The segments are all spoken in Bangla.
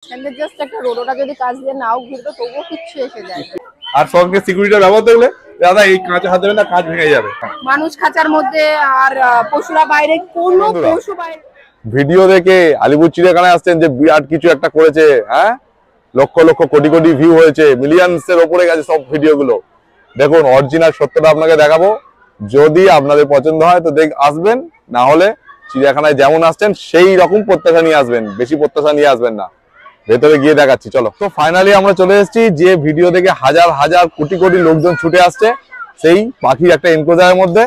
স্যান্ডেল জাস্ট একটা রোডটা যদি কাজ দিয়ে নাও ঘুরতো তবুও কিচ্ছু এসে যায়। আর সঙ্গে সিকিউরিটির ব্যবহার দেখলে দাদা এই কাঁচে হাত দেবেন না, কাঁচ ভেঙে যাবে। মানুষ খাঁচার মধ্যে আর পশুরা বাইরে, কোনো পশু বাইরে। ভিডিও দেখে আলিপুর চিড়িয়াখানায় আসছেন যে বিরাট কিছু একটা করেছে, হ্যাঁ লক্ষ লক্ষ কোটি কোটি ভিউ হয়েছে, মিলিয়নস এর উপরে গেছে সব ভিডিওগুলো। দেখুন অরিজিনাল সত্যটা আপনাকে দেখাবো, যদি আপনাদের পছন্দ হয় তো আসবেন, না হলে চিড়িয়াখানায় যেমন আসছেন সেই রকম প্রত্যাশা নিয়ে আসবেন, বেশি প্রত্যাশা নিয়ে আসবেন না। ভেতরে গিয়ে দেখাচ্ছি চলো। তো ফাইনালি আমরা চলে এসেছি যে ভিডিও দেখে হাজার হাজার কোটি কোটি লোকজন ছুটে আসছে সেই পাখির একটা এনক্লোজারের মধ্যে।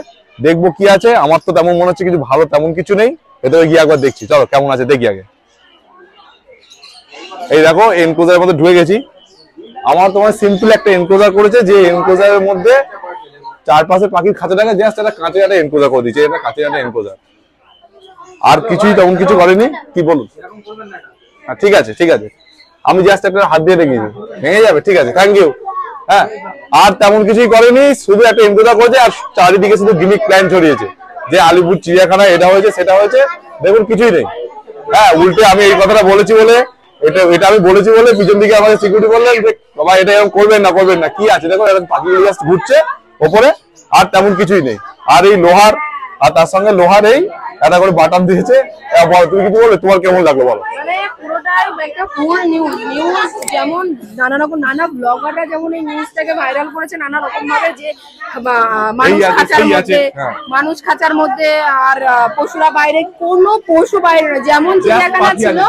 দেখবো কি আছে, আমার তো তেমন মনে হচ্ছে কিছু ভালো তেমন কিছু নেই, ভেতরে গিয়ে একবার দেখছি চলো কেমন আছে দেখি আগে। এই দেখো এনক্লোজারের মধ্যে ঢুকে গেছি। আমার তোমার সিম্পল একটা এনক্লোজার করেছে, যে এনক্লোজারের মধ্যে চারপাশে পাখির খাঁচাটাকে জাস্ট একটা কাঁচের একটা এনক্লোজার করে দিয়েছে, এটা কাঁচের একটা এনক্লোজার, আর কিছুই তেমন কিছু করেনি। কি বলুন? হ্যাঁ ঠিক আছে ঠিক আছে, আমি জাস্ট একটা হাত দিয়ে দেখিয়েছি, ভেঙে যাবে, ঠিক আছে থ্যাংক ইউ। হ্যাঁ আর তেমন কিছুই করেনি, শুধু একটা এনক্লোজার করেছে আর চারিদিকে শুধু গিমিক প্ল্যান ছড়িয়েছে যে আলিপুর চিড়িয়াখানা এটা হয়েছে সেটা হয়েছে। দেখুন কিছুই নেই। হ্যাঁ উল্টে আমি এই কথাটা বলেছি বলে, এটা আমি বলেছি বলে পিছন দিকে আমাদের সিকিউরিটি বললেন যে বাবা এটা এরকম করবেন না করবেন না। কি আছে দেখো, এরকম পাখিগুলো জাস্ট ঘুরছে ওপরে, আর তেমন কিছুই নেই। আর এই লোহার, আর তার সঙ্গে লোহার এই একটা করে বাটন দিয়েছে। বলো তুমি কিছু বলে, তোমার কেমন লাগলো বলো? মানে পুরোটাই একটা ফুল নিউজ। যেমন নানা ব্লগাররা যেমন এই নিউজটাকে ভাইরাল করেছে নানা রকম ভাবে, যে মানুষ খাঁচার মধ্যে আর পশুরা বাইরে, কোনো পশু বাইরে নয়। যেমন চিড়িয়াখানা ছিল,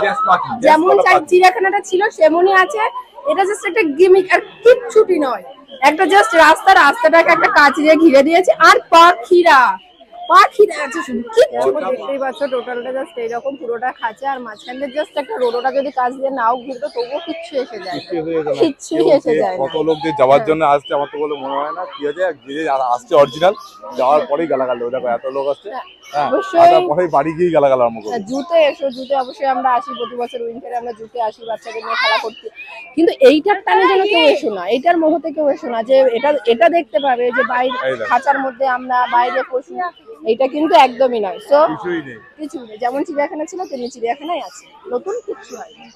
যেমন চিড়িয়াখানাটা ছিল সেমনই আছে। এটা জাস্ট একটা গিমিক আর কিচ্ছুটি নয়। একটা জাস্ট রাস্তাটাকে একটা কাঁচ দিয়ে ঘিরে দিয়েছে, আর পাখিরা আছে শুধু। কিচ্ছু দেখতেই পাচ্ছ, টোটালটা জাস্ট এইরকম পুরোটা খাঁচা, আর মাঝখানে জাস্ট একটা রোডটা যদি কাজ দিয়ে নাও ঘুরতো তবুও কিচ্ছু এসে যায়, কিচ্ছুই এসে যায়। কত লোক যে যাওয়ার জন্য আসছে আমার তো বলে মনে হয় না। কি আছে আসছে অরিজিনাল, যাওয়ার পরেই গালাগাল, দেখো এত লোক আসছে। অবশ্যই বাড়ি গিয়ে গালাগাল আরম্ভ করবে। জুতে এসো, জুতে অবশ্যই আমরা আসি প্রতি বছর উইন্টারে, আমরা জুতে আসি বাচ্চাদের নিয়ে খেলা করতে। কিন্তু এইটার টানে যেন কেউ এসো না, এইটার মোহতে কেউ এসো না, যে এটা দেখতে পাবে যে বাইরে খাঁচার মধ্যে আমরা, বাইরে পশু, এইটা কিন্তু একদমই নয়। সো কিছুই নেই, যেমন চিড়িয়াখানা ছিল তেমনি চিড়িয়াখানায় আছে, নতুন কিছু হয়নি।